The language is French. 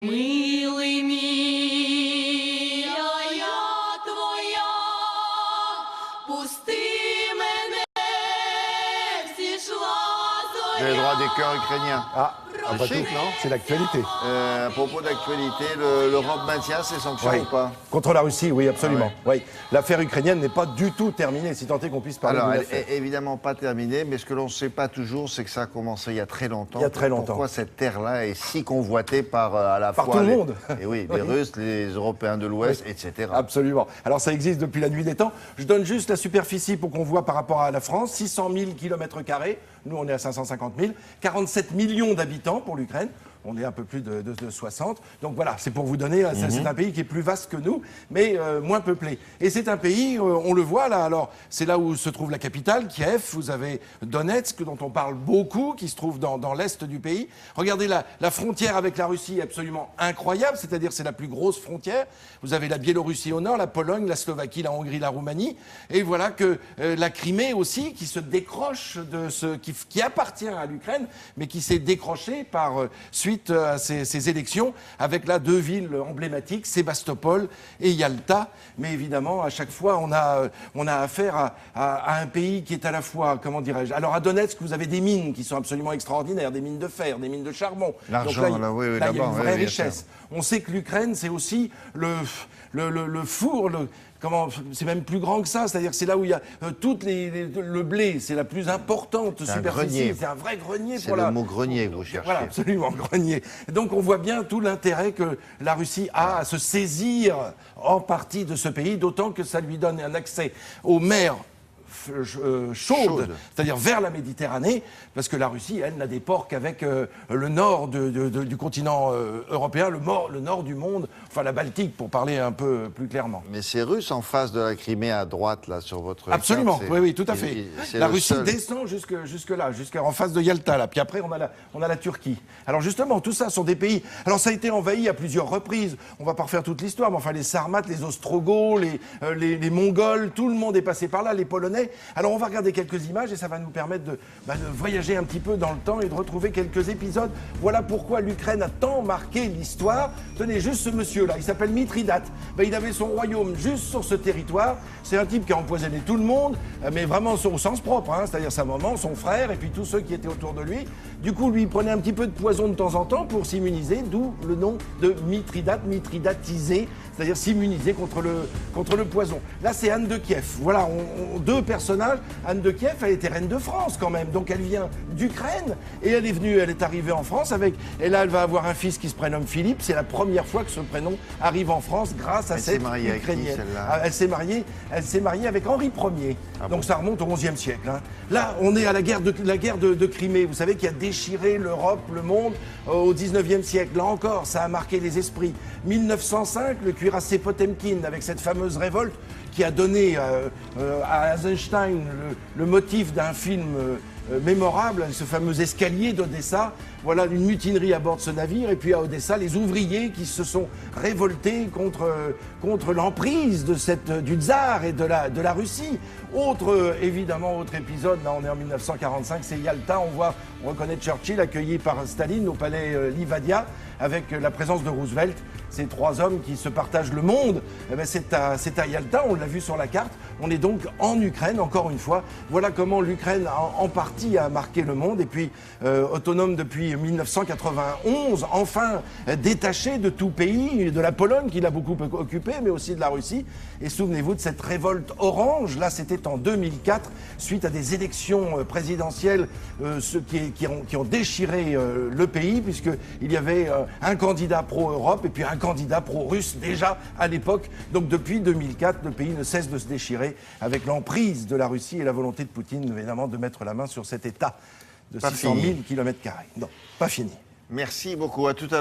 Милый мій, а я твоя, пусти мене, зійшла зоря. Les droits des cœurs ukrainiens. Ah, après chic, tout, non c'est l'actualité. À propos d'actualité, l'Europe maintient ses sanctions Oui. ou pas? Contre la Russie, oui, absolument. Ah Oui. L'affaire ukrainienne n'est pas du tout terminée, si tant est qu'on puisse parler Alors, d'une elle affaire. est évidemment pas terminée, mais ce que l'on ne sait pas toujours, c'est que ça a commencé il y a très longtemps. Il y a très longtemps. Pourquoi cette terre-là est si convoitée par à la Par fois tout le monde. Et oui, les Russes, les Européens de l'Ouest, Oui. etc. Absolument. Alors ça existe depuis la nuit des temps. Je donne juste la superficie pour qu'on voit par rapport à la France. 600 000 km². Nous, on est à 550 000. 47 millions d'habitants pour l'Ukraine. On est un peu plus de 60. Donc voilà, c'est pour vous donner, c'est un pays qui est plus vaste que nous, mais moins peuplé. Et c'est un pays, on le voit là, alors c'est là où se trouve la capitale, Kiev. Vous avez Donetsk, dont on parle beaucoup, qui se trouve dans l'est du pays. Regardez la frontière avec la Russie est absolument incroyable, c'est-à-dire c'est la plus grosse frontière. Vous avez la Biélorussie au nord, la Pologne, la Slovaquie, la Hongrie, la Roumanie. Et voilà que la Crimée aussi, qui se décroche de ce qui appartient à l'Ukraine, mais qui s'est décroché par suite à ces élections, avec là deux villes emblématiques, Sébastopol et Yalta. Mais évidemment, à chaque fois, on a affaire à un pays qui est à la fois, comment dirais-je, alors à Donetsk, vous avez des mines qui sont absolument extraordinaires, des mines de fer, des mines de charbon. L'argent, Donc là, oui, là, il y a une là-bas, vraie oui, richesse. On sait que l'Ukraine, c'est aussi le four, c'est même plus grand que ça, c'est-à-dire que c'est là où il y a le blé, c'est la plus importante superficie, c'est un vrai grenier. C'est le mot grenier que vous cherchez. Voilà, absolument, grenier. Donc on voit bien tout l'intérêt que la Russie a à se saisir en partie de ce pays, d'autant que ça lui donne un accès aux mers chaudes, c'est-à-dire vers la Méditerranée, parce que la Russie, elle, n'a des ports qu'avec le nord du continent européen, le nord du monde, enfin la Baltique, pour parler un peu plus clairement. Mais c'est russe en face de la Crimée à droite, là, sur votre Absolument, carte, oui, tout à fait. La Russie seul... descend jusque là, jusqu'en face de Yalta, là. Puis après, on a la Turquie. Alors justement, tout ça sont des pays... Alors ça a été envahi à plusieurs reprises. On va pas refaire toute l'histoire, mais enfin les Sarmates, les Ostrogoths, les Mongols, tout le monde est passé par là, les Polonais. Alors on va regarder quelques images et ça va nous permettre de voyager un petit peu dans le temps et de retrouver quelques épisodes. Voilà pourquoi l'Ukraine a tant marqué l'histoire. Tenez, juste ce monsieur-là, il s'appelle Mithridate. Il avait son royaume juste sur ce territoire. C'est un type qui a empoisonné tout le monde, mais vraiment au sens propre, hein, c'est-à-dire sa maman, son frère et puis tous ceux qui étaient autour de lui. Du coup, lui, il prenait un petit peu de poison de temps en temps pour s'immuniser, d'où le nom de Mithridate, mithridatisé, c'est-à-dire s'immuniser contre le poison. Là, c'est Anne de Kiev. Voilà, deux personnages. Anne de Kiev, elle était reine de France quand même, donc elle vient d'Ukraine et elle est arrivée en France et là, elle va avoir un fils qui se prénomme Philippe. C'est la première fois que ce prénom arrive en France grâce à cette Ukrainienne. Elle s'est mariée avec Henri Ier. Donc ça remonte au XIe siècle. Hein. Là, on est à la guerre de Crimée. Vous savez, qui a déchiré l'Europe, le monde au XIXe siècle. Là encore, ça a marqué les esprits. 1905, le cuirassé Potemkin, avec cette fameuse révolte qui a donné à Eisenstein le motif d'un film mémorable, ce fameux escalier d'Odessa. Voilà une mutinerie à bord de ce navire. Et puis à Odessa, les ouvriers qui se sont révoltés contre l'emprise du tsar et de la Russie. Autre épisode, là on est en 1945, c'est Yalta. On reconnaît Churchill accueilli par Staline au palais Livadia avec la présence de Roosevelt. Ces trois hommes qui se partagent le monde, c'est à Yalta, on l'a vu sur la carte. On est donc en Ukraine, encore une fois. Voilà comment l'Ukraine, en partie, a marqué le monde. Et puis, autonome depuis 1991, enfin détaché de tout pays, de la Pologne qui l'a beaucoup occupé, mais aussi de la Russie. Et souvenez-vous de cette révolte orange. Là, c'était en 2004, suite à des élections présidentielles qui ont déchiré le pays, puisqu'il y avait un candidat pro-Europe et puis un candidat pro-russe déjà à l'époque. Donc depuis 2004, le pays ne cesse de se déchirer avec l'emprise de la Russie et la volonté de Poutine, évidemment, de mettre la main sur cet État de 600 000 km². Non, pas fini. Merci beaucoup. À tout à l'heure.